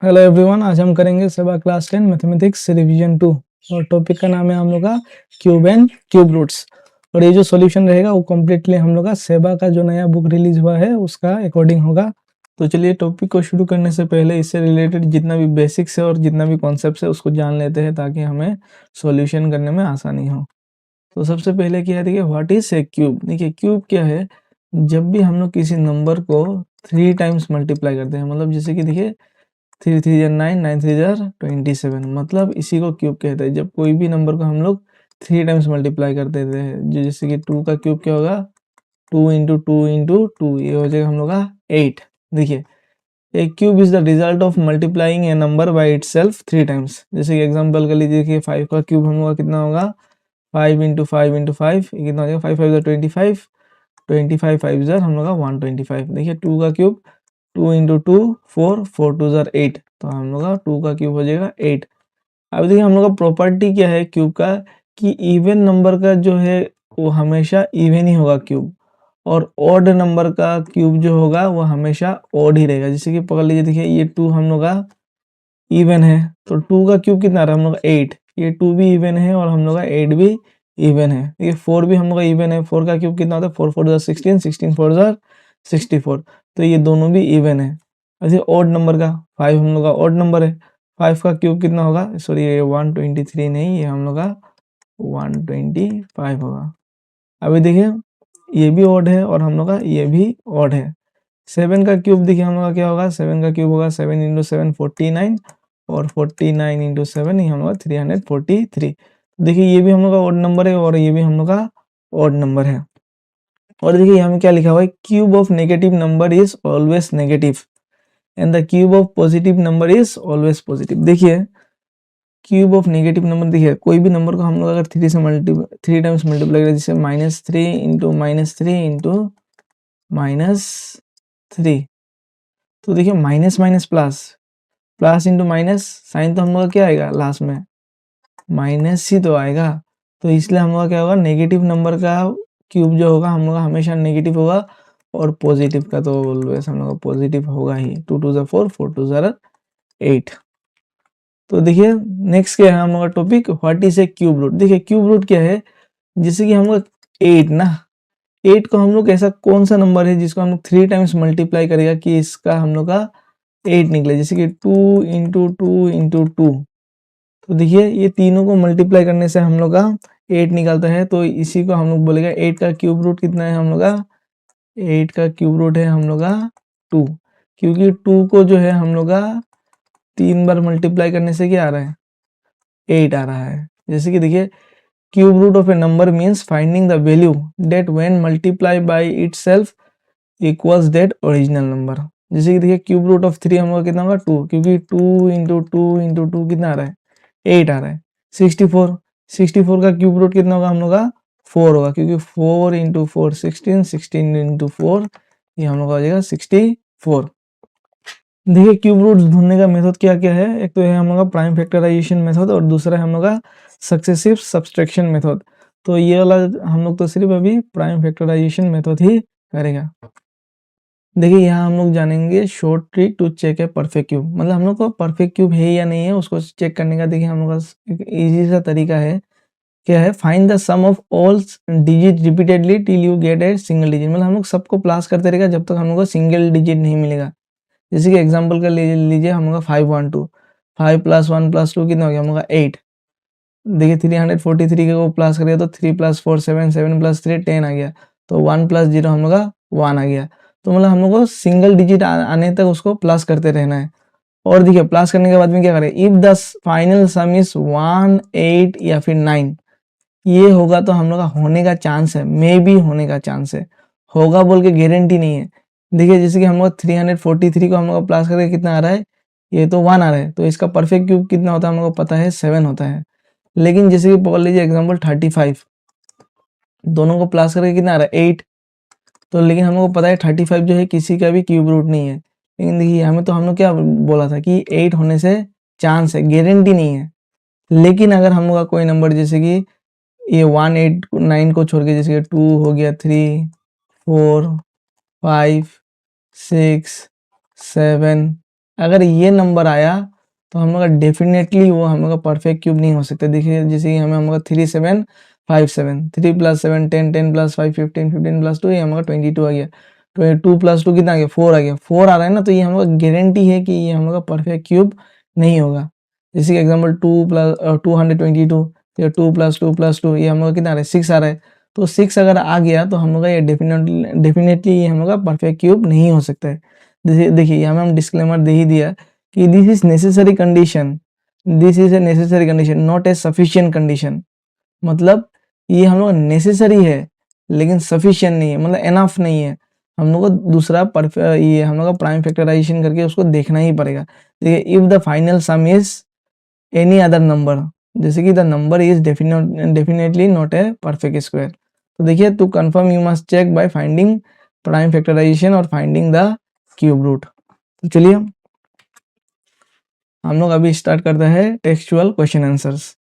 Hello everyone, आज हम करेंगे सेवा क्लास 10 मैथमेटिक्स रिवीजन 2 और टॉपिक का नाम है हम लोग का क्यूब एंड क्यूब रूट्स। और ये जो सॉल्यूशन रहेगा वो कम्प्लीटली हम लोग का सेवा का जो नया बुक रिलीज हुआ है उसका अकॉर्डिंग होगा। तो चलिए टॉपिक को शुरू करने से पहले इससे रिलेटेड जितना भी बेसिक्स है और जितना भी कॉन्सेप्ट है उसको जान लेते हैं ताकि हमें सॉल्यूशन करने में आसानी हो। तो सबसे पहले क्या है, देखिए व्हाट इज ए क्यूब। देखिए क्यूब क्या है, जब भी हम लोग किसी नंबर को 3 टाइम्स मल्टीप्लाई करते हैं, मतलब जैसे कि देखिए 3 3 जार 9, 9 3 जार 27, मतलब इसी को क्यूब कहते हैं। जब कोई भी नंबर को हम लोग 3 टाइम्स मल्टीप्लाई कर देते हैं, जो जैसे कि 2 का क्यूब क्या होगा, 2 इंटू 2 इंटू 2, ये हो जाएगा हम लोग का 8। देखिए a cube is the result of multiplying a number by itself 3 times. जैसे कि एग्जांपल कर लीजिए, देखिए 5 का क्यूब हम लोग का कितना होगा, 5 इंटू 5 इंटू 5, ये कितना हो जाएगा, 5 5 जार 25, 25 5 जार हम लोग का 125। देखिए 2 का क्यूब 2 इंटू 2 4, 4 2 जार 8, तो हम लोग का 2 का क्यूब हो जाएगा 8। अब देखिए हम लोग का प्रॉपर्टी क्या है क्यूब का, कि इवन नंबर का जो है वो हमेशा इवन ही होगा क्यूब, और ऑड नंबर का क्यूब जो होगा वो हमेशा ऑड ही रहेगा। जैसे कि पकड़ लीजिए, देखिए ये 2 हम लोग का इवन है, तो 2 का क्यूब कितना रहा हम लोग का 8, ये 2 भी इवन है और हम लोग का 8 भी इवन है। ये 4 भी हम लोग का इवन है, 4 का क्यूब कितना होता है, 4 4 जार 16, 16 4 जार 64, तो ये दोनों भी इवन है। ऐसे ऑड नंबर का 5 हम लोग का ऑड नंबर है, 5 का क्यूब कितना होगा, सॉरी ये 123 नहीं, ये हम लोग का 125 होगा। अभी देखिए ये भी ऑड है और हम लोग का ये भी ऑड है। 7 का क्यूब देखिए हम लोग का क्या होगा, 7 का क्यूब होगा 7 इंटू 7 49, और 49 इंटू 7 ये हम लोग का 343। देखिए ये भी हम लोग का ऑड नंबर है और ये भी हम लोग का ऑड नंबर है। और देखिए यहाँ में क्या लिखा हुआ है, cube of negative number is always negative and the cube of positive number is always positive. देखिए क्यूब ऑफ नेगेटिव नंबर, देखिए कोई भी नंबर को हम लोग अगर 3 टाइम्स मल्टीप्लाई करें, जैसे -3 इंटू -3 इंटू -3, तो देखिए minus minus plus, plus into minus, sign तो हम लोग का क्या आएगा लास्ट में, माइनस ही तो आएगा। तो इसलिए हम लोग का क्या होगा, नेगेटिव नंबर का क्यूब जो होगा हम लोग का हमेशा नेगेटिव होगा, और पॉजिटिव का तो ऑलवेज हम लोग का पॉजिटिव होगा ही। 2 2 जार 4, 4 2 जार 8। तो देखिए नेक्स्ट क्या है हम लोग का topic, what is a cube root. देखिए क्यूब रूट क्या है, जैसे कि हम लोग 8 ना, 8 को हम लोग ऐसा कौन सा नंबर है जिसको हम लोग 3 टाइम्स मल्टीप्लाई करेगा कि इसका हम लोग का 8 निकले। जैसे कि 2 इंटू 2 इंटू 2, तो देखिए ये तीनों को मल्टीप्लाई करने से हम लोग का 8 निकलता है, तो इसी को हम लोग बोलेगा 8 का क्यूब रूट कितना है हम लोग का, 8 का क्यूब रूट है हम लोग का 2, क्योंकि 2 को जो है हम लोग का 3 बार मल्टीप्लाई करने से क्या आ रहा है, 8 आ रहा है। जैसे कि देखिए cube root of a number means finding the value that when multiply by itself equals that original number. जैसे कि देखिए क्यूब रूट ऑफ 3 हम लोग कितना होगा 2, क्योंकि 2 इंटू 2 इंटू 2 कितना आ रहा है, 8 आ रहा है। 64, 64 का क्यूब रूट कितना होगा हम लोग का 4 होगा, क्योंकि 4 इंटू 4 16, 16 इंटू 4 ये हम लोग का हो जाएगा 64। देखिए क्यूब रूट्स ढूंढने का मेथड क्या क्या है, एक तो है हम लोग का प्राइम फैक्टराइजेशन मेथड और दूसरा है हम लोग का सक्सेसिव सब्सट्रैक्शन मेथड। तो ये वाला हम लोग तो सिर्फ अभी प्राइम फैक्टराइजेशन मेथड ही करेगा। देखिए यहाँ हम लोग जानेंगे short trick to check a perfect cube, मतलब हम लोग को परफेक्ट क्यूब है या नहीं है उसको चेक करने का। देखिए हम लोग का एक इजी सा तरीका है, क्या है, find the sum of all digit repeatedly till you get a single digit. मतलब हम लोग सबको प्लस करते रहेगा जब तक हम लोग को सिंगल डिजिट नहीं मिलेगा। जैसे कि एग्जांपल का लीजिए हम लोग का 512, 5 + 1 + 2 कितना हो गया हम लोग का 8। देखिए 343 को प्लस करिए तो 3 + 4 7, 7 + 3 10 आ गया, तो 1 + 0 हम लोग का 1 आ गया। तो मतलब हम लोग को सिंगल डिजिट आने तक उसको प्लस करते रहना है। और देखिए प्लस करने के बाद में क्या करें, if the final sum is 1 8 या फिर 9, ये होगा तो हम लोग का होने का चांस है, मे बी होने का चांस है, होगा बोल के गारंटी नहीं है। देखिए जैसे कि हम लोग 343 को हम लोग प्लस करके कितना आ रहा है, ये तो 1 आ रहा है, तो इसका परफेक्ट क्यूब कितना होता है हम लोग को पता है 7 होता है। लेकिन जैसे कि पकड़ लीजिए एग्जांपल 35, दोनों को प्लस करके कितना आ रहा है 8, तो लेकिन हम लोग को पता है 35 जो है किसी का भी क्यूब रूट नहीं है। लेकिन देखिए हमें तो हम लोग क्या बोला था कि 8 होने से चांस है, गारंटी नहीं है। लेकिन अगर हम लोग का कोई नंबर जैसे कि ये 1 8 9 को छोड़ के जैसे कि 2 हो गया, 3 4 5 6 7 अगर ये नंबर आया तो हम लोग का डेफिनेटली वो हम लोग का परफेक्ट क्यूब नहीं हो सकता। देखिए जैसे कि हमें हम लोग का 3 7 5 7, 3 प्लस 7 10, 10 प्लस 5 15, 15 प्लस 2 ये हम लोग का 22 आ गया। 2 प्लस 2 कितना आ गया, 4 आ गया। 4 आ रहा है ना, तो ये हम लोग का गारंटी है कि ये हम लोग का परफेक्ट क्यूब नहीं होगा। जैसे कि एग्जाम्पल 222, फिर 2 प्लस 2 प्लस 2 ये हम लोग का कितना आ रहा है, 6 आ रहा है। तो 6 अगर आ गया तो हम लोग का ये डेफिनेटली ये हम लोग का परफेक्ट क्यूब नहीं हो सकता है। देखिए यहाँ में हम डिस्क्लेमर दे ही दिया कि this is necessary condition, this is a necessary condition not a sufficient condition. मतलब ये हम लोग नेसेसरी है लेकिन सफिशिएंट नहीं है, मतलब एनफ नहीं है। हम लोग को दूसरा ये हम लोग का प्राइम फैक्टराइजेशन करके उसको देखना ही पड़ेगा। देखिए if the final sum is any other number, जैसे कि the number is definitely not a perfect square. तो देखिए to confirm you must check by finding prime factorization और फाइंडिंग द क्यूब रूट। तो चलिए हम लोग अभी स्टार्ट करते हैं टेक्सचुअल क्वेश्चन आंसर्स।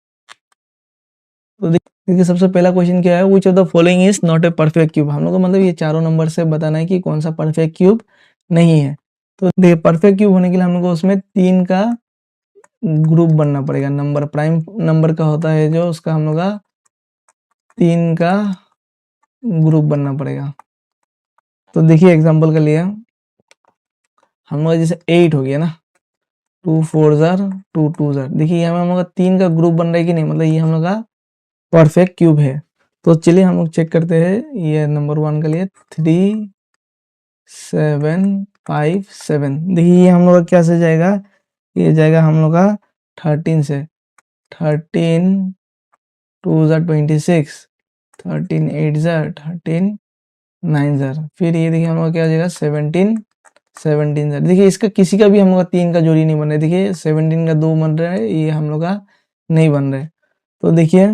तो देखिए सबसे पहला क्वेश्चन क्या है, which of the following is not a perfect cube. हम लोग को मतलब ये चारों नंबर से बताना है कि कौन सा परफेक्ट क्यूब नहीं है। तो देखिए परफेक्ट क्यूब होने के लिए हम लोग को उसमें 3 का ग्रुप बनना पड़ेगा। नंबर प्राइम नंबर का होता है जो, उसका हम लोग का 3 का ग्रुप बनना पड़ेगा। तो देखिए एग्जांपल के लिए हम लोग जैसे 8 हो गया ना, 2 4 जार 2 2 जार। देखिए यहाँ में हम लोग का 3 का ग्रुप बन रहा है कि नहीं, मतलब ये हम लोग का परफेक्ट क्यूब है। तो चलिए हम लोग चेक करते हैं ये नंबर 1 के लिए 3 7 5 7। देखिए ये हम लोग का क्या से जाएगा, ये जाएगा हम लोग का 13 से। 13 2 जार 26, 13 8 जार 13 9 जार। फिर ये देखिए हम लोग क्या हो जाएगा 17 17 जार। देखिए इसका किसी का भी हम लोग का 3 का जोड़ी नहीं बन रहा है। देखिए 17 का 2 बन रहा है, ये हम लोग का नहीं बन रहा है। तो देखिए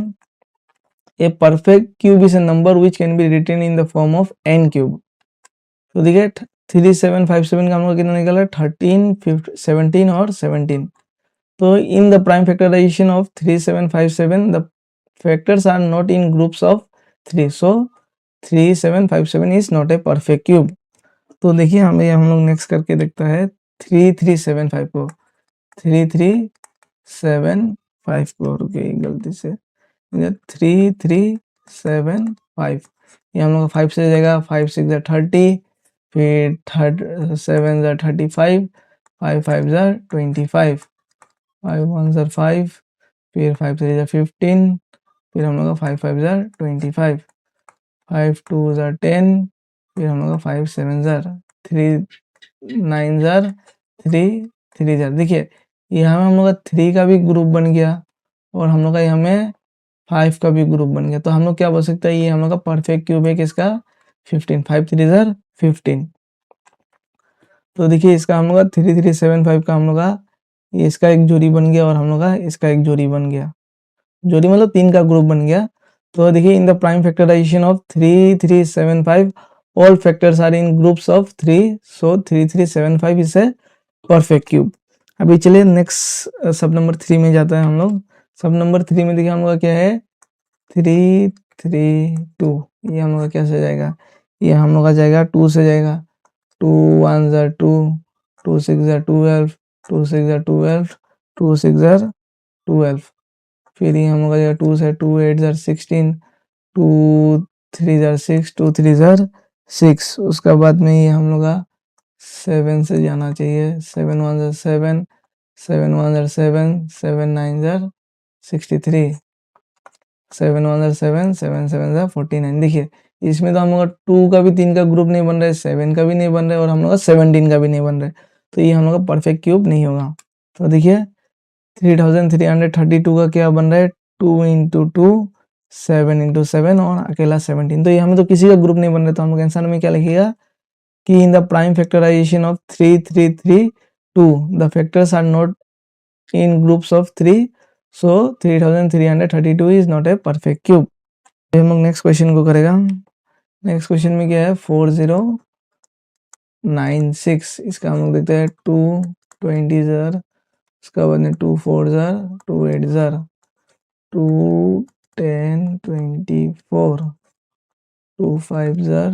a perfect cube is a number which can be written in the form of n cube. तो देखिए 3 7 5 7 का हम लोग कितना निकला, 13 17 और 17। तो in the prime factorization of 3 7 5 7 the factors are not in groups of 3, so 3 7 5 7 is not a perfect cube. तो देखिए हम लोग नेक्स्ट करके देखता है 3 3 7 5 को, 3 3 7 5 को, रुकिए गलती से 3 3 7 5। ये हम लोग 5 से जाएगा, 5 6 जा 30, फिर 7 जा 35, 5 5 जा 25, 5 1 जा 5, फिर 5 3 जा 15, फिर हम लोग का 5 5 जा 25, 5 2 जा 10, फिर हम लोग का 5 7 जा 3 9 जा 3 3 जा। देखिए यहाँ में हम लोग का 3 का भी ग्रुप बन गया और हम लोग का यहाँ में 5 का भी ग्रुप बन गया। तो हम लोग क्या बोल सकते हैं, ये हम लोग का परफेक्ट क्यूब है किसका, 15, 5 3 जार 15। तो देखिए इसका हम लोग का 3 3 7 5 का हम लोग का ये इसका एक जोड़ी बन गया और हम लोग का इसका एक जोड़ी बन गया। जोड़ी मतलब 3 का ग्रुप बन गया। तो देखिए in the prime factorization of 3 3 7 5 all factors are in groups of 3, so 3 3 7 5 is a perfect cube. अभी चलिए नेक्स्ट सब नंबर 3 में जाता है हम लोग। सब नंबर 3 में देखिए हम लोग का क्या है, 3 3 2। ये हम लोग का कैसे जाएगा, ये हम लोग का जाएगा 2 से जाएगा, 2 1 जार 2, 2 6 जार 12, 2 6 जार 12, 2 6 जार 12। फिर ये हम लोग का जाएगा 2 से 2 8 जार 16, 2 3 जार 6, 2 3 जार 6। उसका बाद में ये हम लोग का 7 से जाना चाहिए, 7 1 jar 7, 7 1 jar 7, 7 9 jar 63, 7 1 jar 7, 7 7 jar 49। देखिए इसमें तो हम लोग का 2 का भी 3 का ग्रुप नहीं बन रहा है, 7 का भी नहीं बन रहा है और हम लोग का 17 का भी नहीं बन रहा है। तो ये हम लोग का परफेक्ट क्यूब नहीं होगा। तो देखिए 3332 का क्या बन रहा है, 2 इंटू 2 7 इंटू 7 और अकेला 17। तो ये हमें तो किसी का ग्रुप नहीं बन रहा है। तो हम लोग आंसर में क्या लिखिएगा कि in the prime factorization of 3 3 3 2 the factors are not in groups of 3, so 3332 is not a perfect cube. हम लोग नेक्स्ट क्वेश्चन को करेगा। नेक्स्ट क्वेश्चन में क्या है, 4096। इसका हम लोग देखते हैं 2 20 जार, उसका बाद में 2 4 जार, 2 8 जार, 2 10 24, 2 5 जार,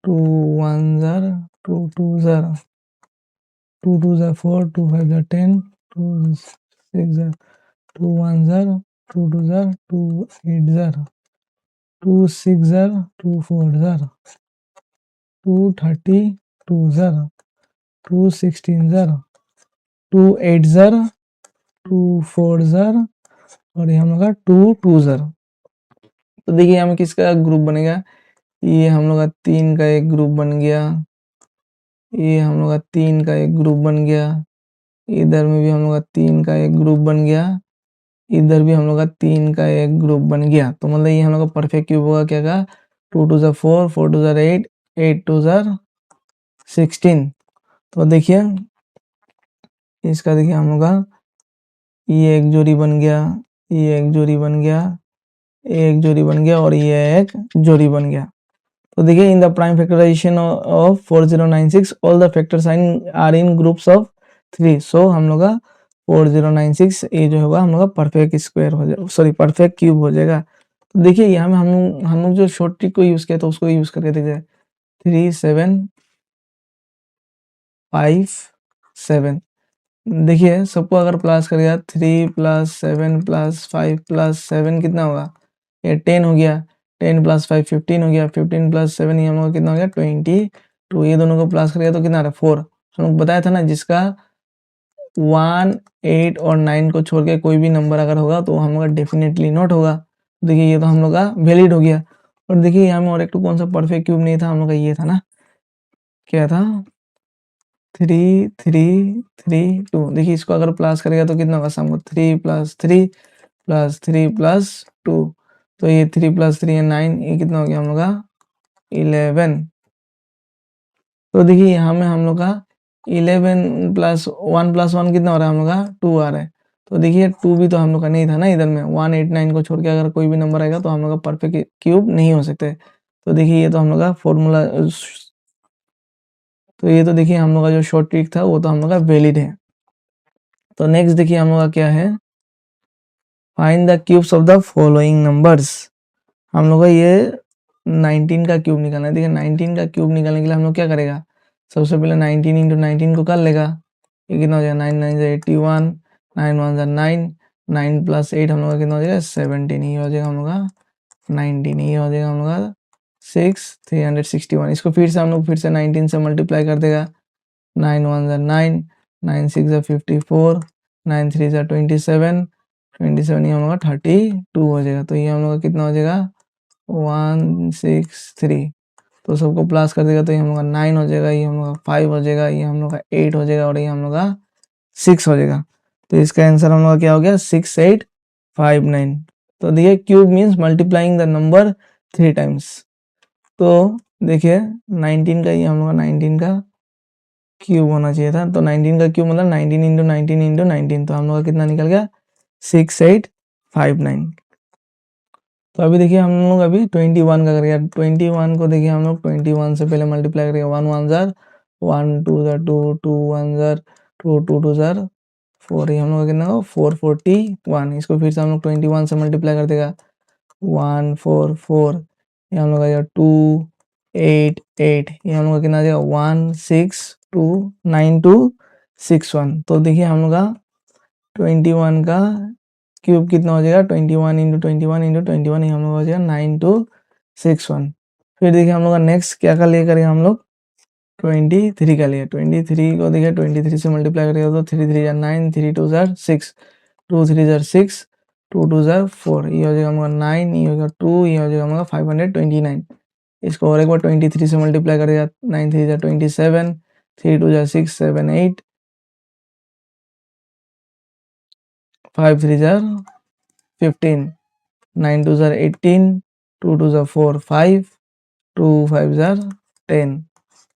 2 1 जार, 2 2 जार, 2 2 ज़ा 4, 2 5 ज़ा 10, 2 6 ज़ा 2 1 ज़ा 2 2 ज़ा 2 8 ज़ा 2 6 ज़ा 2 4 ज़ा 2 32 ज़ा 2 16 ज़ा 2 8 ज़ा 2 4 ज़ा और ये हम लोग का 2 2 ज़ा। तो देखिए हमें किसका ग्रुप बनेगा, ये हम लोग का 3 का एक ग्रुप बन गया, ये हम लोग का 3 का एक ग्रुप बन गया, इधर में भी हम लोग का 3 का एक ग्रुप बन गया, इधर भी हम लोग का 3 का एक ग्रुप बन गया। तो मतलब ये हम लोग का परफेक्ट क्यूब होगा क्या का 2 2 ज़ा 4, 4 2 ज़ा 8, 8 2 ज़ा 16। तो देखिए इसका देखिए हम लोग का ये एक जोड़ी बन गया, ये एक जोड़ी बन गया, एक जोड़ी बन गया और ये एक जोड़ी बन गया। तो देखिए in the prime factorization of 4096 all the factor sign are in groups of 3। So हम लोग का 4096 ये जो होगा हम लोग का परफेक्ट स्क्वायर हो जाएगा, सॉरी परफेक्ट क्यूब हो जाएगा। तो देखिए यहाँ में हम लोग जो शॉर्ट ट्रिक को यूज किया तो उसको यूज करके देखिए 3 7 5 7। देखिए सबको अगर प्लस करेगा 3 प्लस 7 प्लस 5 प्लस 7 कितना होगा, ये 10 हो गया, 10 प्लस 5 15 हो गया, 15 प्लस 7 ये हम लोग कितना हो गया 22। ये दोनों को प्लस करेगा तो कितना आ रहा है 4। हम लोग बताया था ना जिसका 1 8 और 9 को छोड़ के कोई भी नंबर अगर होगा तो हम लोग का डेफिनेटली नॉट होगा। देखिए ये तो हम लोग का वैलिड हो गया। और देखिए यहाँ में और एक तो कौन सा परफेक्ट क्यूब नहीं था, हम लोग का ये था ना, क्या था 3 3 3 2। देखिए इसको अगर प्लस करेगा तो कितना होगा सम को 3 प्लस 3 प्लस 3 प्लस 2। तो ये 3 प्लस 3 है 9, ये कितना हो गया हम लोग का 11। तो देखिए यहाँ में हम लोग का 11 प्लस 1 प्लस 1 कितना हो रहा है हम लोग का 2 आ रहा है। तो देखिए 2 भी तो हम लोग का नहीं था ना इधर में, 1 8 9 को छोड़ के अगर कोई भी नंबर आएगा तो हम लोग का परफेक्ट क्यूब नहीं हो सकते। तो देखिए ये तो हम लोग का फॉर्मूला, तो ये तो देखिए हम लोग का जो शॉर्ट ट्रिक था वो तो हम लोग का वैलिड है। तो नेक्स्ट देखिए हम लोग का क्या है, find the cubes of the following numbers. हम लोग का ये 19 का क्यूब निकालना है। देखिए 19 का क्यूब निकालने के लिए हम लोग क्या करेगा, सबसे पहले 19 इंटू 19 को कर लेगा, ये कितना हो जाएगा 9 9 से 81, 9 1 से 9, 9 प्लस 8 हम लोग का कितना हो जाएगा 17, ये हो जाएगा हम लोग का 19, ये हो जाएगा हम लोग का 6 361। इसको फिर से हम लोग फिर से 19 से मल्टीप्लाई कर देगा, 9 1 से 9, 9 6 से 54, 9 3 से 27, 27 ये हम लोग का 32 हो जाएगा। तो ये हम लोग का कितना हो जाएगा 163। तो सबको प्लस कर देगा तो ये हम लोग का 9 हो जाएगा, ये हम लोग का 5 हो जाएगा, ये हम लोग का 8 हो जाएगा और ये हम लोग का 6 हो जाएगा। तो इसका आंसर हम लोग का क्या हो गया 6859। तो देखिए cube means multiplying the number 3 times. तो देखिए 19 का, ये हम लोग का 19 का क्यूब होना चाहिए था। तो 19 का क्यूब मतलब 19 इंटू 19 इंटू 19। तो हम लोग का कितना निकल गया 6859। तो अभी देखिए हम लोग अभी 21 का करेंगे। 21 को देखिए हम लोग 21 से पहले मल्टीप्लाई करेंगे, 1 1 जार 1 2 जार 2 2 1 जार 2 2 2 जार 4, ये हम लोग का कितना होगा 441। इसको फिर से हम लोग 21 से मल्टीप्लाई कर देगा 1 4 4, ये हम लोग का 2 8 8, ये हम लोग का कितना आ जाएगा 1 6 2 9 2 6 1। तो देखिए हम लोग का 21 का क्यूब कितना हो जाएगा 21 इंटू 21 इंटू 21, ये हम लोग हो जाएगा 9261। फिर देखिए हम लोग का नेक्स्ट क्या का लिए करेंगे हम लोग 23 का लिए। 23 को देखिए 23 से मल्टीप्लाई करेगा तो 3 3 जार 9, 3 2 जार 6, 2 3 जार 6, 2 2 जार 4, ये हो जाएगा हम लोग 9, ये हो जाएगा 2, ये हो जाएगा हम लोग 529। इसको और एक बार 23 से मल्टीप्लाई करेगा 9 3 jar 27, 3 2 jar 6 7 8, 5 3 jar 15, 9 2 jar 18, 2 2 jar 4 5, 2 5 jar 10।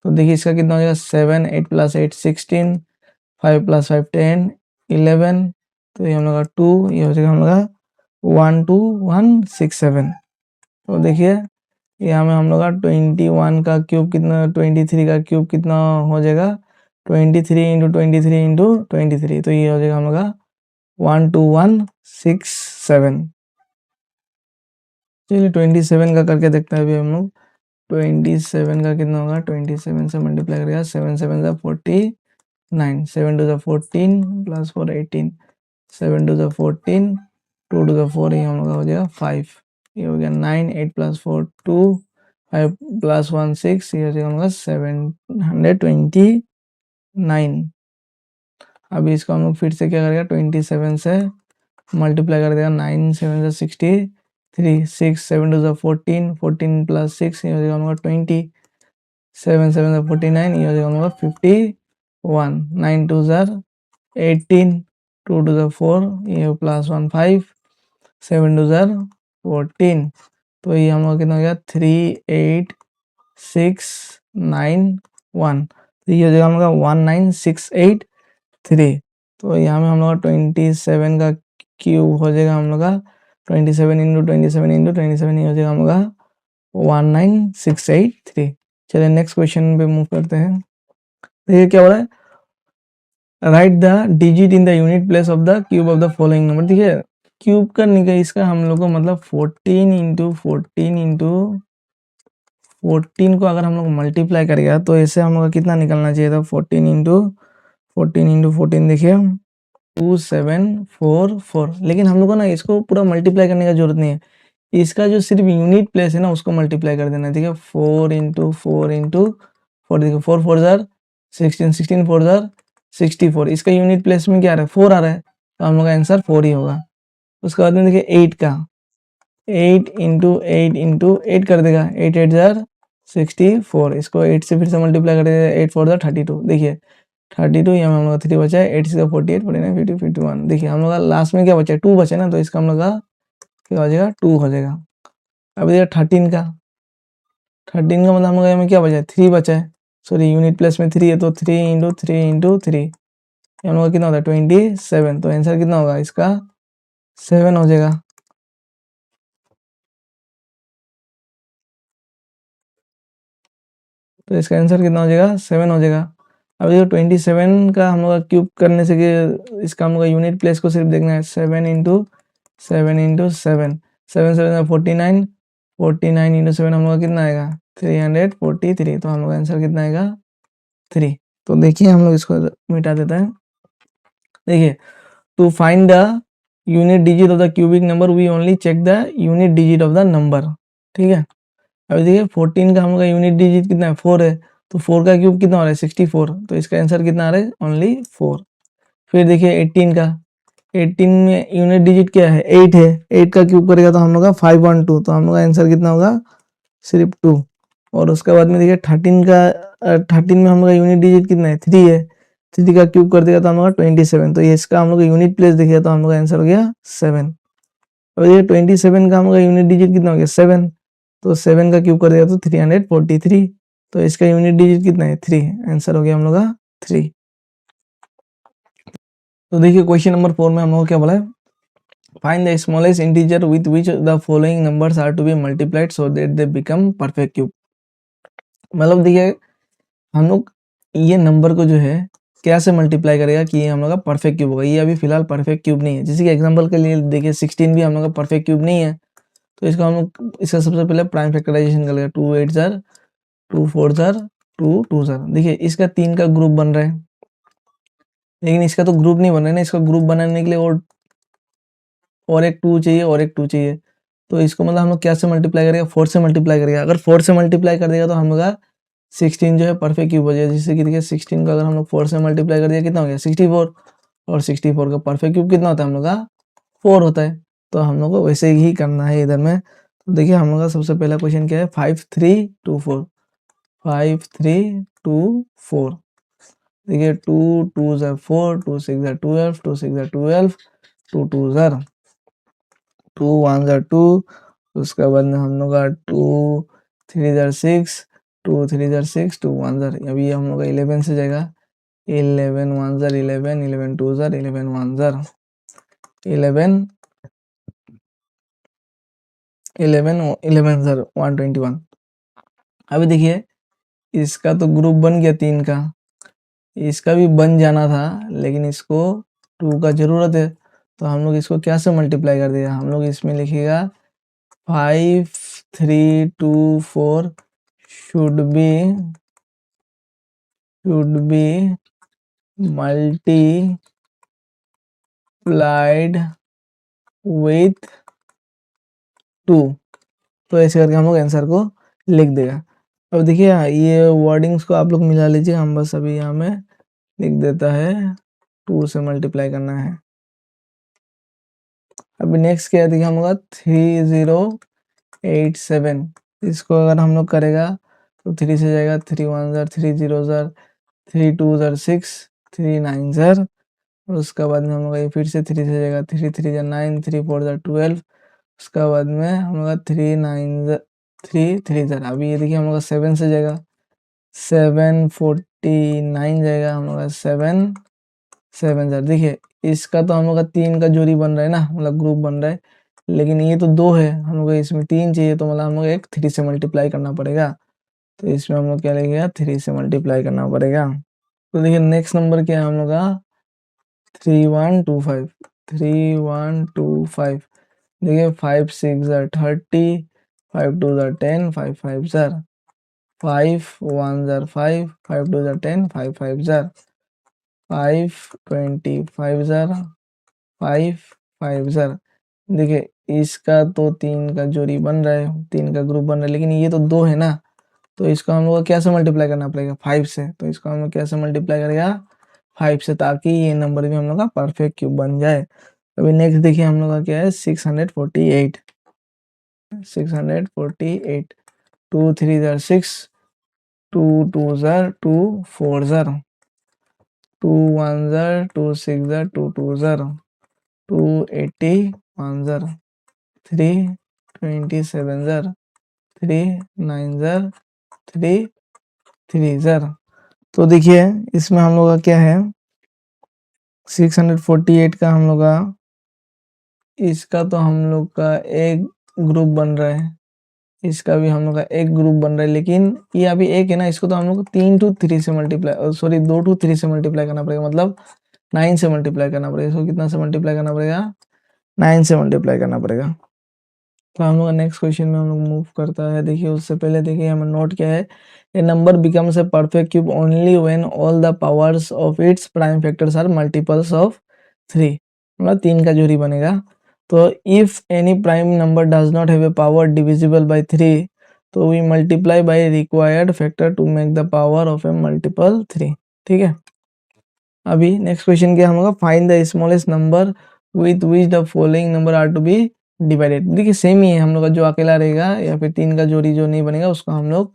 तो देखिए इसका कितना हो जाएगा 7 8 प्लस 8 16, 5 प्लस 5 10 11। तो ये हम लोग का 2, ये हो जाएगा हम लोग का 1 2 1 6 7। तो देखिए यहाँ में हम लोग का 21 का क्यूब कितना, 23 का क्यूब कितना हो जाएगा 23 इंटू 23 इंटू 23। तो ये हो जाएगा हम लोग का 1 2 1 6 7। चलिए 27 का करके देखते हैं अभी हम लोग। 27 का कितना होगा 27 से मल्टीप्लाई करेगा 7 7 जा 40 9, 7 to the 14 plus 4 18, 7 to the 14, 2 to the 4 ये हम लोग का हो जाएगा 5, ये हो गया 9, 8 प्लस 4 2, 5 प्लस 1 6, ये हो जाएगा हम लोग 729। अभी इसको हम लोग फिर से क्या करेगा 27 से मल्टीप्लाई कर देगा, 9 7 से 63, 6 7 टू द 14, 14 प्लस 6 ये हो जाएगा हम लोग 20, 7 7 से 49 ये हो जाएगा हम लोग 51, 9 2 ज़र 18, 2 टू द 4 ये प्लस 1 5, 7 टू ज़र 14, तो ये हम लोग कितना हो गया 38691, तो ये हो जाएगा हम लोग 19683। तो यहाँ में हम लोग 27 का क्यूब हो जाएगा हम लोग का 27 इंटू 27 इंटू 27 ही हो जाएगा हम लोग का 19683। चलिए नेक्स्ट क्वेश्चन पे मूव करते हैं। देखिए क्या हो रहा है, right the digit in the unit place of the cube of the following number. देखिए क्यूब करने का इसका हम लोग को मतलब 14 इंटू 14 इंटू 14 को अगर हम लोग मल्टीप्लाई करेगा तो ऐसे हम लोग का कितना निकलना चाहिए था, 14 इंटू 14 देखिए 2744, लेकिन हम लोग को ना इसको पूरा मल्टीप्लाई करने का जरूरत नहीं है, इसका जो सिर्फ यूनिट प्लेस है ना उसको मल्टीप्लाई कर देना है। ठीक है, 4 इंटू 4 इंटू 4, देखो 4 4 जार 16, 16 4 जार 64, इसका यूनिट प्लेस में क्या आ रहा है 4 आ रहा है, तो हम लोग का आंसर 4 ही होगा। उसके बाद में देखिए 8 का 8 इंटू 8 कर देगा, 8 8 जार 64, इसको 8 से फिर से मल्टीप्लाई कर देगा, 8 4 जार 32, देखिए 32, यहाँ में हम लोग का 3 बचा है, 8 6 48 49 50 51, देखिए हम लोग का लास्ट में क्या बचा है 2 बचा है ना, तो इसका हम लोग का क्या हो जाएगा 2 हो जाएगा। अभी देखिए 13 का मतलब हम लोग में क्या बचा है 3 बचा है, सॉरी यूनिट प्लेस में 3 है, तो 3 इंटू 3 इंटू 3 हम लोग का कितना होता है 27, तो आंसर कितना होगा इसका 7 हो जाएगा। तो इसका आंसर कितना हो जाएगा 7 हो जाएगा। अब देखो 27 का हम लोग का क्यूब करने से कि इसका हम लोग का यूनिट प्लेस को सिर्फ देखना है, 7 इंटू 7 इंटू 7, 7 7 49, 49 इंटू 7 हम लोग का कितना आएगा 343, तो हम लोग का आंसर कितना आएगा 3। तो देखिए हम लोग इसको मिटा देते हैं। देखिए to find the unit digit of the cubic number we only check the unit digit of the number. ठीक है, अभी देखिए 14 का हम लोग का यूनिट डिजिट कितना है 4 है, तो 4 का क्यूब कितना हो रहा है 64, तो इसका आंसर कितना आ रहा है ओनली 4। फिर देखिए 18 का, 18 में यूनिट डिजिट क्या है 8 है, 8 का क्यूब करेगा तो हम लोग का 512, तो हम लोग का आंसर कितना होगा सिर्फ 2। और उसके बाद में देखिए 13 का 13 में हम लोग का यूनिट डिजिट कितना है 3 है, 3 का क्यूब कर देगा तो हम लोग का 27, तो ये इसका हम लोग का यूनिट प्लेस देखिए तो हम लोग का आंसर हो गया 7। और ये 27 का हम लोग का यूनिट डिजिट कितना हो गया 7, तो 7 का क्यूब कर देगा तो 343, तो इसका यूनिट डिजिट कितना है 3, आंसर हो गया हम लोग का 3। तो देखिए क्वेश्चन नंबर 4 में हम लोग क्या बोला है, find the smallest integer with which the following numbers are to be multiplied so that they become perfect cube. मतलब देखिए हम लोग ये नंबर को जो है कैसे मल्टीप्लाई करेगा कि ये हम लोग का परफेक्ट क्यूब होगा। ये अभी फिलहाल परफेक्ट क्यूब नहीं है, जैसे कि एग्जांपल के लिए देखिए 16 भी हम लोग का परफेक्ट क्यूब नहीं है, तो इसको हम लोग इसका सबसे पहले प्राइम फैक्टराइजेशन कर लेगा, 2 8 जार 2 4 जार 2 2 जार, देखिए इसका 3 का ग्रुप बन रहा है, लेकिन इसका तो ग्रुप नहीं बन रहा है ना, इसका ग्रुप बनाने के लिए और एक 2 चाहिए और एक 2 चाहिए, तो इसको मतलब हम लोग क्या से मल्टीप्लाई करेगा 4 से मल्टीप्लाई करेगा। अगर 4 से मल्टीप्लाई कर देगा तो हम लोग का 16 जो है परफेक्ट क्यूब हो जाएगा। जैसे कि देखिए 16 को अगर हम लोग 4 से मल्टीप्लाई कर दिया कितना हो गया 64, और 64 का परफेक्ट क्यूब कितना होता है हम लोग का 4 होता है, तो हम लोग को वैसे ही करना है इधर में। तो देखिए हम लोग का सबसे पहला क्वेश्चन क्या है 5324, 5324, देखिए 2 2 जार 4, 2 6 जार 12, 2 6 जार 12, 2 2 जार 2 1 जार 2, उसके बाद में हम लोग का 2 3 जार 6, 2 3 जार 6, 2 1 जार, अभी हम लोग का 11 से जाएगा, 11 1 जार 11, 11 2 जार 11 1 जार 11, 11 11 जार 121। अभी देखिए इसका तो ग्रुप बन गया 3 का, इसका भी बन जाना था, लेकिन इसको 2 का जरूरत है, तो हम लोग इसको क्या से मल्टीप्लाई कर देगा, हम लोग इसमें लिखेगा 5324 should be मल्टीप्लाइड विथ 2। तो ऐसे करके हम लोग आंसर को लिख देगा। अब देखिए ये वर्डिंग्स को आप लोग मिला लीजिए, हम बस अभी यहाँ में लिख देता है 2 से मल्टीप्लाई करना है। अभी नेक्स्ट क्या है देखिए हम लोग 3087, इसको अगर हम लोग करेगा तो 3 से जाएगा 3 1 जार 3 0 जार 3 2 जार 6 3 9 जार, और उसका बाद में हम लोग ये फिर से 3 से जाएगा 3 3 जार 9 3 4 जार 12, उसका बाद में हम लोग 3 9 3 3 जार, अभी ये देखिए हम लोग 7 से जाएगा 749 जाएगा हम लोग 7 7 जार। देखिए इसका तो हम लोग का 3 का जोड़ी बन रहा है ना, मतलब ग्रुप बन रहा है, लेकिन ये तो 2 है, हम लोग इसमें 3 चाहिए, तो मतलब हम लोग एक 3 से मल्टीप्लाई करना पड़ेगा। तो इसमें हम लोग क्या लगेगा 3 से मल्टीप्लाई करना पड़ेगा। तो देखिए नेक्स्ट नंबर क्या है हम लोग का 3125 3125। देखिए 5 6 jar 30 5 2 jar 10 5 5 jar 5 1 jar 5 5 2 jar 10 5 5 jar 5 25 jar 5 5 jar. देखिए इसका तो 3 का जोड़ी बन रहा है, 3 का ग्रुप बन रहा है, लेकिन ये तो 2 है ना, तो इसको हम लोग को कैसे मल्टीप्लाई करना पड़ेगा 5 से। तो इसको हम लोग कैसे मल्टीप्लाई करेगा 5 से, ताकि ये नंबर भी हम लोग का परफेक्ट क्यूब बन जाए। अभी नेक्स्ट देखिए हम लोग का क्या है 648 648 2 3 जार 6 2 2 जार 2 4 जार 2 1 जार 2 6 jar 2 2 jar 281 jar 3 27 jar 3 9 jar 3 3 jar. तो देखिए इसमें हम लोग का क्या है 648 का हम लोग का, इसका तो हम लोग का एक ग्रुप बन रहा है, इसका भी हम लोग का एक ग्रुप बन रहा है, लेकिन ये अभी एक है ना, इसको तो हम लोग को 3 टू 3 से मल्टीप्लाई, सॉरी 2 टू 3 से मल्टीप्लाई करना पड़ेगा, मतलब 9 से मल्टीप्लाई करना पड़ेगा। इसको कितना से मल्टीप्लाई करना पड़ेगा 9 से मल्टीप्लाई करना पड़ेगा। तो हम लोग नेक्स्ट क्वेश्चन में हम लोग मूव करता है। देखिए उससे पहले देखिए हमें नोट क्या है, a number becomes a perfect cube only when all the powers of its prime factors are multiples of 3, मतलब 3 का जोड़ी बनेगा। तो if any prime number does not have a power divisible by 3, तो we multiply by required factor to make the power of a multiple 3। ठीक है, अभी next question क्या होगा, find the smallest number with which the following number are to be divided. देखिए same ही है, हम लोग का जो अकेला रहेगा या फिर 3 का जोड़ी जो नहीं बनेगा उसको हम लोग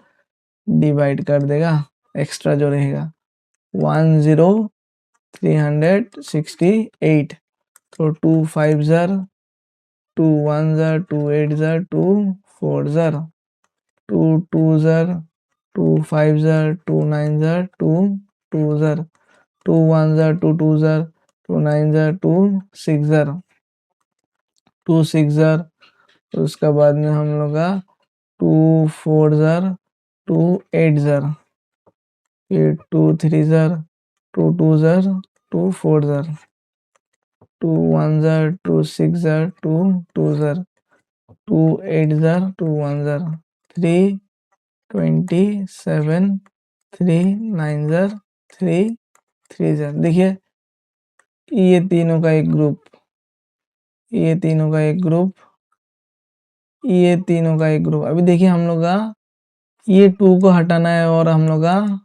डिवाइड कर देगा, एक्स्ट्रा जो रहेगा 10368। तो 2 5 जार 2 1 जार 2 8 जार 2 4 जार 2 2 जार 2 5 जार 2 9 जार 2 2 जार 2 1 जार 2 2 जार 2 9 जार 2 6 जार 2 6 जार, उसका बाद में हम लोग का 2 4 जार 2 8 जार, फिर 2 3 जार 2 2 जार 2 4 जार 2 1 जार 2 6 जार 2 2 जार 2 8 जार 2 1 जार 3 27 3 9 जार 3 3 जार। देखिए ये तीनों का एक ग्रुप, ये तीनों का एक ग्रुप, ये तीनों का एक ग्रुप। अभी देखिए हम लोग का ये 2 को हटाना है और हम लोग का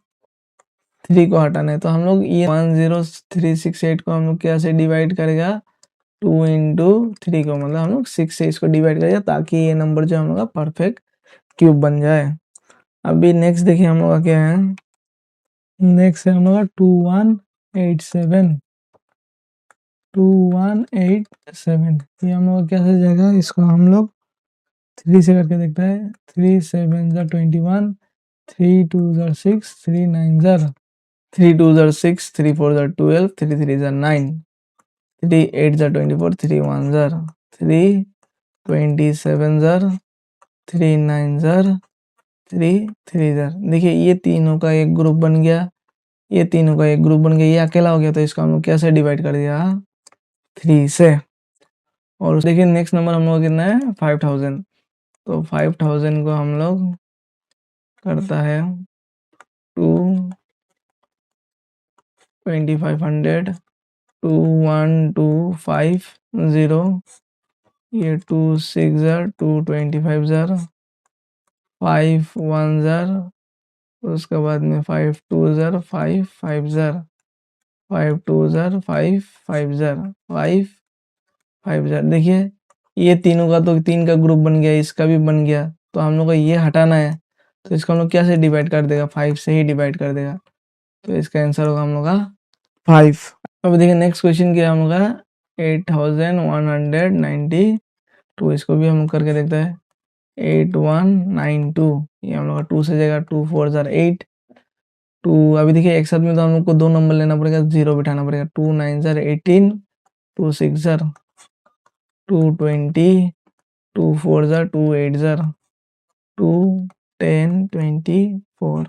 3 को हटाना है, तो हम लोग ये 10368 को हम लोग कैसे डिवाइड करेगा 2 इंटू 3 को, मतलब हम लोग 6 से इसको डिवाइड करेगा, ताकि ये नंबर जो हम लोग का परफेक्ट क्यूब बन जाए। अभी नेक्स्ट देखिए हम लोग का क्या है, नेक्स्ट है हम लोग का 2187 2187। ये हम लोग कैसे जाएगा, इसको हम लोग 3 से करके देखते हैं। 3 7 jar 21 3 2 jar 6 3 9 jar 3 2 jar 6 3 4 jar 12 3 3 jar 9 3 8 jar 24 3 1 jar 3 27 jar 3 9 jar 3 3 jar. देखिए ये तीनों का एक ग्रुप बन गया, ये तीनों का एक ग्रुप बन गया, ये अकेला हो गया, तो इसको हम लोग कैसे डिवाइड कर दिया 3 से। और देखिए नेक्स्ट नंबर हम लोग कितना है 5000, तो 5000 को हम लोग करता है 2 2500, 21250, ये 260, 225, 510, उसके बाद में 520, 550, 520, 550, 550। देखिए ये तीनों का तो 3 का ग्रुप बन गया, इसका भी बन गया, तो हम लोग को ये हटाना है, तो इसको हम लोग क्या से डिवाइड कर देगा, 5 से ही डिवाइड कर देगा, तो इसका आंसर होगा हम लोग का 5। अब देखिए नेक्स्ट क्वेश्चन क्या है हम लोग का 8192, इसको भी हम लोग करके देखते हैं। 8192, ये हम लोग का 2 से जाएगा, 2 4 जार 8, 2 अभी देखिए एक साथ में तो हम लोग को 2 नंबर लेना पड़ेगा, 0 बिठाना पड़ेगा, 2 9 जार 18, 2 6 जार 220, 2 4 जार 2 8 जार 2 10 24,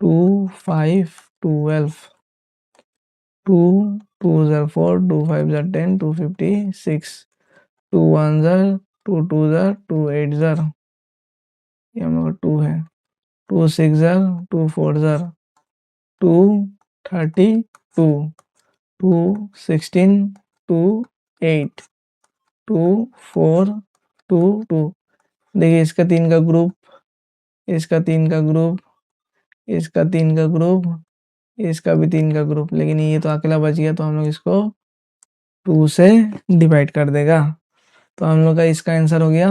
2 5 12, 2 2 जार 4, 2 5 जार 10, 256, 2 1 जार 2 2 जार 2 8 जार, ये हम लोग का 2 है, 2 6 जार 2 4 जार 2 32, 2 16, 2 8, 2 4 2 2। देखिए इसका 3 का ग्रुप, इसका 3 का ग्रुप, इसका 3 का ग्रुप, इसका भी 3 का ग्रुप, लेकिन ये तो अकेला बच गया, तो हम लोग इसको 2 से डिवाइड कर देगा, तो हम लोग का इसका आंसर हो गया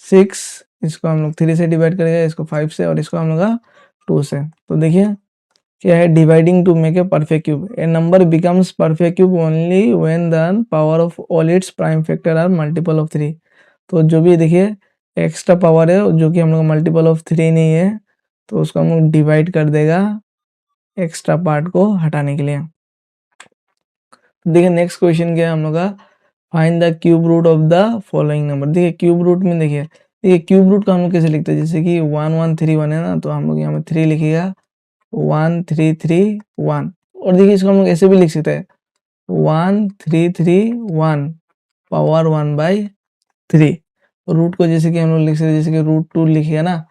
6। इसको हम लोग 3 से डिवाइड करेगा, इसको 5 से, और इसको हम लोग का 2 से। तो देखिए क्या है, dividing to make a perfect cube, a number becomes perfect cube only when the power of all its prime factor are multiple of 3। तो जो भी देखिए एक्स्ट्रा पावर है जो कि हम लोग मल्टीपल ऑफ 3 नहीं है, तो उसको हम लोग डिवाइड कर देगा एक्स्ट्रा पार्ट को हटाने के लिए। देखिए नेक्स्ट क्वेश्चन क्या है हम लोग का, find the cube root of the following number. देखिए क्यूब रूट में देखिए क्यूब रूट का हम लोग कैसे लिखते हैं, जैसे कि 1 1 3 1 है ना, तो हम लोग यहाँ में 3 लिखिएगा, 1 3 3 1, और देखिए इसको हम लोग ऐसे भी लिख सकते हैं 1 3 3 1 पावर 1/3। रूट को जैसे कि हम लोग लिख सकते हैं, जैसे कि रूट 2 लिखिए ना,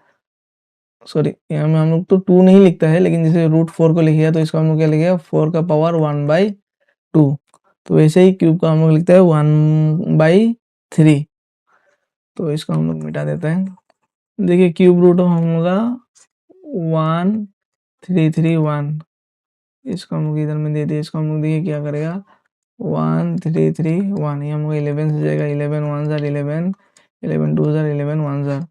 सॉरी यहाँ में हम लोग तो 2 नहीं लिखता है, लेकिन जैसे रूट 4 को लिखिए तो इसको हम लोग क्या लिखेगा 4 का पावर 1/2। तो वैसे ही क्यूब का हम लोग लिखते हैं 1/3, तो इसको हम लोग मिटा देते हैं। देखिए क्यूब रूट हम लोग का 1 3 3 1, इसको हम लोग इधर में दे दिए, इसको हम लोग देखिए क्या करेगा 1 3 3 1, ये हम लोग 11 से जाएगा, 11 1 जार 11, 11 2 जार 11 1 जार,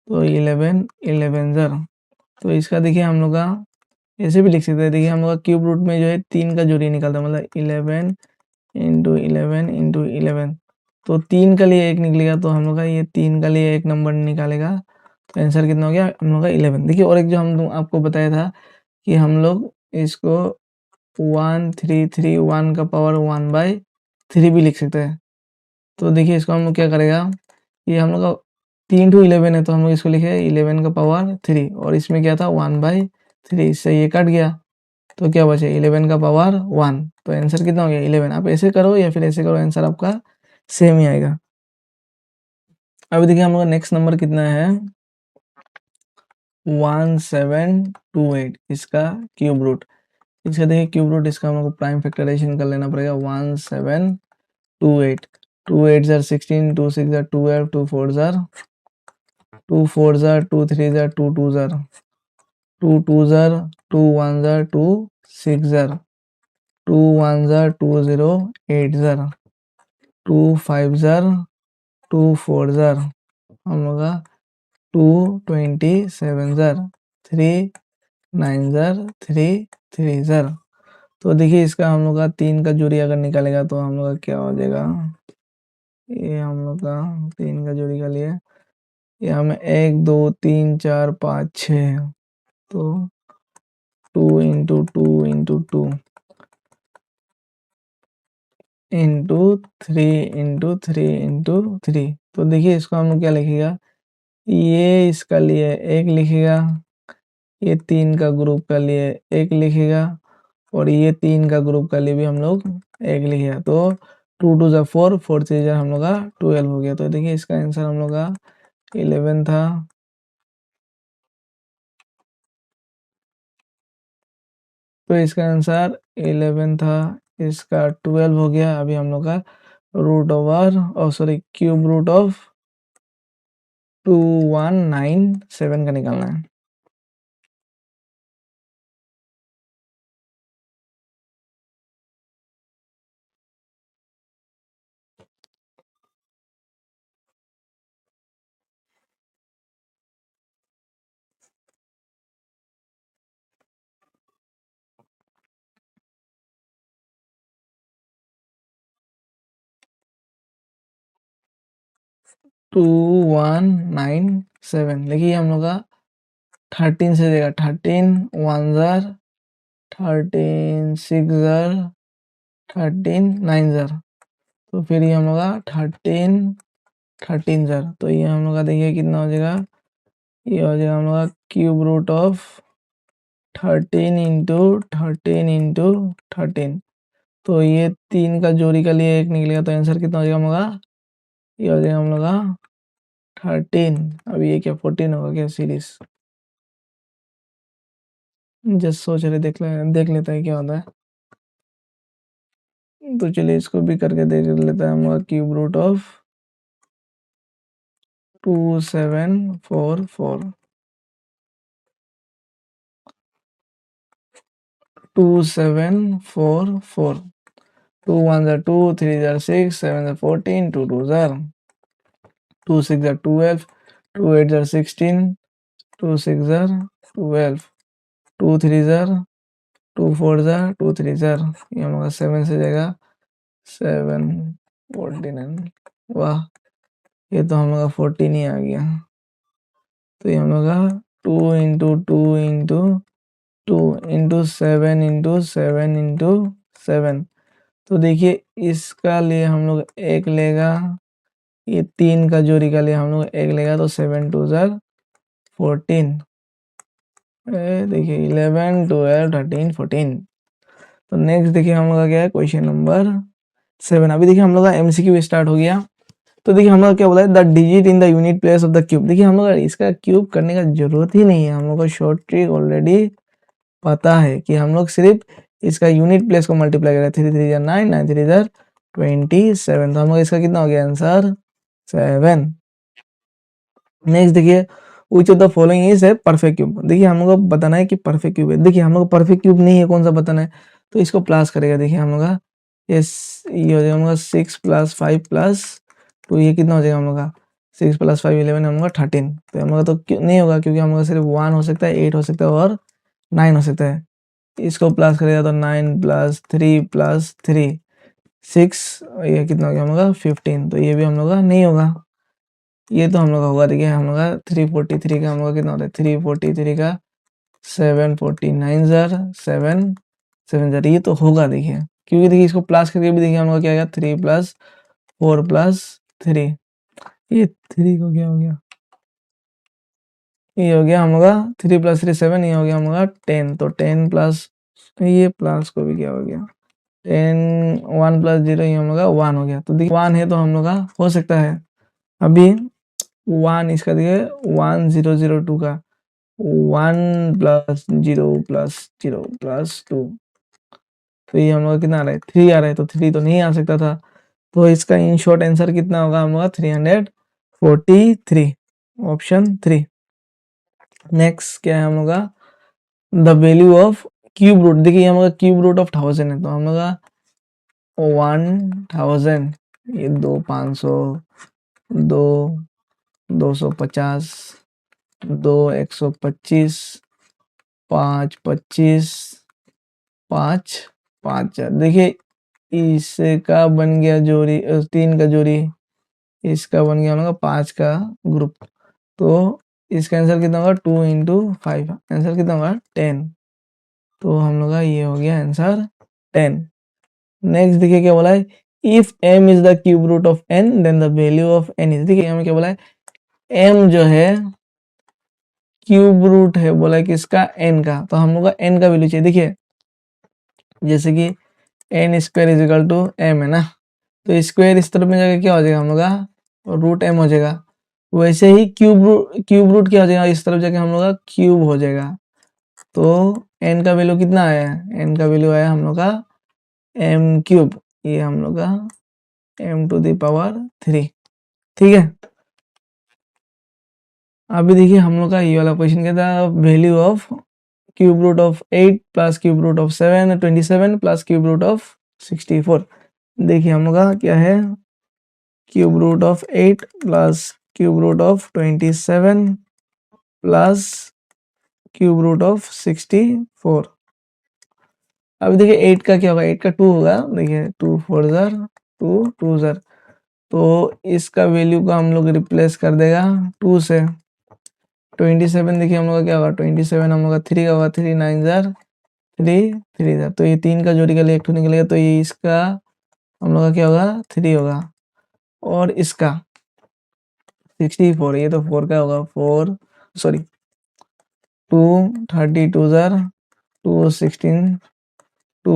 तो 11 11 जार। तो इसका देखिए हम लोग का ऐसे भी लिख सकते हैं, देखिए हम लोग का क्यूब रूट में जो है 3 का जोड़ी निकलता है, मतलब 11 इंटू 11 इंटू 11, तो 3 का लिए 1 निकलेगा, तो हम लोग का ये 3 का लिए 1 नंबर निकालेगा, तो आंसर कितना हो गया हम लोग का 11। देखिए और एक जो हम आपको बताया था कि हम लोग इसको 1 3 3 1 का पावर 1/3 भी लिख सकते हैं। तो देखिए इसको हम लोग क्या करेगा, ये हम लोग का 3 टू 11 है, तो हम लोग इसको लिखे 11 का पावर 3, और इसमें क्या था 1/3, इससे ये कट गया, तो क्या बचे 11 का पावर 1, तो आंसर कितना हो गया 11। आप ऐसे करो या फिर ऐसे करो, आंसर आपका सेम ही आएगा। अभी देखिए हम लोग का नेक्स्ट नंबर कितना है 1728, इसका क्यूब रूट। इसका देखिए क्यूब रूट, इसका हम लोग को प्राइम फैक्टराइजेशन कर लेना पड़ेगा 1728, 2 8 जार 16, 2 6 जार 12, 2 4 जार 2 4 जार 2 3 जार 2 2 जार 2 2 जार 2 1 जार 2 6 जार 2 1 जार 2 0 8 जार 2 5 जार 2 4 जार, हम लोग का 2 27 जार 3 9 जार 3 3 जार। तो देखिए इसका हम लोग का 3 का जोड़ी अगर निकालेगा तो हम लोग का क्या हो जाएगा, ये हम लोग का 3 का जोड़ी का लिए ये हमें 1 2 3 4 5 6, तो 2 into 2 into 2 into 3 into 3 into 3, तो देखिए इसको हम लोग क्या लिखेगा, ये इसका लिए 1 लिखेगा, ये 3 का ग्रुप का लिए 1 लिखेगा, और ये 3 का ग्रुप का लिए भी हम लोग 1 लिखेगा, तो 2 2 जा 4 4 3 जा हम लोग का 12 हो गया। तो देखिए इसका आंसर हम लोग का 11 था। तो इसका आंसर 11 था, इसका 12 हो गया। अभी हम लोग का रूट ओवर और सॉरी क्यूब रूट ऑफ 2197 का निकालना है। टू वन नाइन सेवन देखिए हम लोग का 13 से देगा, 13 one jar, 13 six jar, 13 nine jar, तो फिर ये हम लोग का 13 जार, तो ये हम लोग का देखिए कितना हो जाएगा, ये हो जाएगा हम लोग का क्यूब रूट ऑफ 13 इंटू 13, तो ये 3 का जोड़ी का लिए 1 निकलेगा, तो आंसर कितना हो जाएगा हम लोग का, ये हो जाएगा हम लोग का 13। अभी ये क्या 14 होगा क्या सीरीज, जस्ट सोच रहे देख लेता है क्या होता है। तो चलिए इसको भी करके देख लेता है हम लोग क्यूब रूट ऑफ 2744, 2744, 2 1 जार 2, 3 जार 6, 7 जार 14, 2 2 जार 2 6 जार 12, 2 8 जार 16, 2 6 जार 12, 2 3 जार 2 4 जार 2 3 जार, ये हम लोग का 7 से जाएगा 7 49, वाह ये तो हम लोग का 14 ही आ गया। तो ये हम लोग का 2 into 2 into 2 into 7 into 7 into 7, तो देखिए इसका लिए हम लोग एक लेगा, ये 3 का जोड़ी का लिए हम लोग एक लेगा, तो 7 2 जार 14, देखिए 11 12 13 14। तो नेक्स्ट देखिए हम लोग का क्या है, क्वेश्चन नंबर 7। अभी देखिए हम लोग का एमसीक्यू स्टार्ट हो गया। तो देखिए हम लोग क्या बोला है, the digit in the unit place of the cube. देखिए हम लोग इसका क्यूब करने का जरूरत ही नहीं है, हम लोग को शॉर्ट ट्रिक ऑलरेडी पता है कि हम लोग सिर्फ इसका यूनिट प्लेस को मल्टीप्लाई करें, 3 3 जार 9, 9 3 जार 27, तो हम लोग इसका कितना हो गया आंसर 7। नेक्स्ट देखिए which of the following is a perfect cube. देखिए हम लोग को बताना है कि परफेक्ट क्यूब है। देखिए हम लोग परफेक्ट क्यूब नहीं है, कौन सा बताना है, तो इसको प्लस करेगा। देखिए हम लोग का ये हो जाएगा हम लोग 6 प्लस 5 प्लस 2, ये कितना हो जाएगा हम लोग का 6 प्लस 5 11, हम लोग का 13। तो हम लोग का तो नहीं होगा, क्योंकि हम लोग का सिर्फ 1 हो सकता है, 8 हो सकता है और 9 हो सकता है। इसको प्लस करेगा तो 9 प्लस 3 प्लस 3 6, ये कितना हो गया हम लोग का 15, तो ये भी हम लोग का नहीं होगा, ये तो हम लोग का होगा। देखिए हम लोग का 343 का हम लोग का कितना होता है, 343 का 749 जार 7 7 जार, ये तो होगा। देखिए क्योंकि देखिए इसको प्लस करके भी देखिए हम लोग का क्या आएगा, 3 प्लस 4 प्लस 3, ये 3 को क्या हो गया, ये हो गया हम लोग का 3 प्लस 3 7, ये हो गया हम लोग का 10, तो 10 प्लस ये प्लस को भी क्या हो गया 10, 1 प्लस 0, ये हम लोग का 1 हो गया। तो देखिए 1 है तो हम लोग का हो सकता है। अभी 1 इसका देखिए 1002 का 1 प्लस 0 प्लस 0 प्लस 2, तो ये हम लोग का कितना आ रहा है 3 आ रहा है, तो 3 तो नहीं आ सकता था, तो इसका इन शॉर्ट आंसर कितना होगा हम लोग का 343, ऑप्शन 3। नेक्स्ट क्या है हम लोग का, the value of cube root. देखिए हम लोग का क्यूब रूट ऑफ 1000 है, तो हम लोग का 1000, ये 2 500, 2 250, 2 125, 5 25, 5 5000। देखिए इसका बन गया जोड़ी 3 का जोड़ी, इसका बन गया हम लोग का 5 का ग्रुप, तो इसका आंसर कितना होगा 2 इंटू 5, आंसर कितना होगा 10, तो हम लोग का ये हो गया आंसर 10। नेक्स्ट देखिए क्या बोला है, if m is the cube root of n then the value of n is. देखिए हमें क्या बोला है, m जो है क्यूब रूट है, बोला है किसका n का, तो हम लोग का n का वैल्यू चाहिए। देखिए जैसे कि n square is equal to m है ना, तो स्क्वायर इस तरफ में जाकर क्या हो जाएगा हम लोग का रूट m हो जाएगा, वैसे ही क्यूब रूट क्या हो जाएगा, इस तरफ जाके हम लोग का क्यूब हो जाएगा, तो n का वैल्यू कितना आया है, n का वैल्यू आया हम लोग का m क्यूब, ये हम लोग का m टू द पावर 3, ठीक है। अभी देखिए हम लोग का ये वाला क्वेश्चन कहता है value of cube root of 8 plus cube root of 7 27 plus cube root of 64। देखिए हम लोग का क्या है, cube root of 8 plus cube root of 27 plus cube root of 64। अभी देखिए 8 का क्या होगा, 8 का 2 होगा, देखिए 2 4 जार 2 2 जार, तो इसका वैल्यू को हम लोग रिप्लेस कर देगा 2 से। 27 देखिए हम लोग का क्या होगा, 27 हम लोग का 3 का होगा, 3 9 जार 3 3 जार, तो ये 3 का जोड़ी का लिए 1 निकलेगा, तो ये इसका हम लोग का क्या होगा 3 होगा, और इसका 64, ये तो 4 का होगा, 4 सॉरी 2 32 जार 2 16 2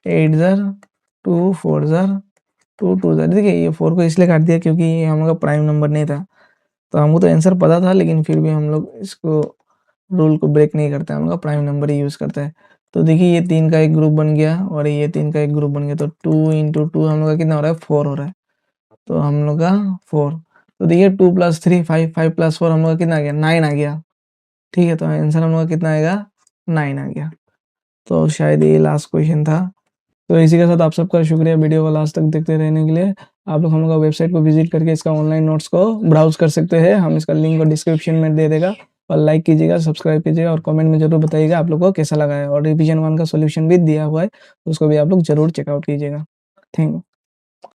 8 जार 2 4 जार 2 2 जार। देखिए ये 4 को इसलिए काट दिया क्योंकि ये हम लोग का प्राइम नंबर नहीं था, तो हमको तो आंसर पता था, लेकिन फिर भी हम लोग इसको रूल को ब्रेक नहीं करते, हम लोग प्राइम नंबर ही यूज करते हैं। तो देखिए ये 3 का एक ग्रुप बन गया और ये 3 का एक ग्रुप बन गया, तो 2 इंटू 2 हम लोग का कितना हो रहा है, 4 हो रहा है, तो हम लोग का 4। तो देखिए 2 प्लस 3 5 5 प्लस 4 हम लोग का कितना आ गया, 9 आ गया, ठीक है। तो आंसर हम लोग का कितना आएगा, 9 आ गया। तो शायद ये लास्ट क्वेश्चन था। तो इसी के साथ आप सबका शुक्रिया वीडियो को लास्ट तक देखते रहने के लिए। आप लोग हम लोग का वेबसाइट को विजिट करके इसका ऑनलाइन नोट्स को ब्राउज कर सकते हैं, हम इसका लिंक को डिस्क्रिप्शन में दे देगा। और लाइक कीजिएगा, सब्सक्राइब कीजिएगा और कमेंट में जरूर बताइएगा आप लोग को कैसा लगा है। और रिवीजन 1 का सॉल्यूशन भी दिया हुआ है, उसको भी आप लोग जरूर चेकआउट कीजिएगा। Thank you.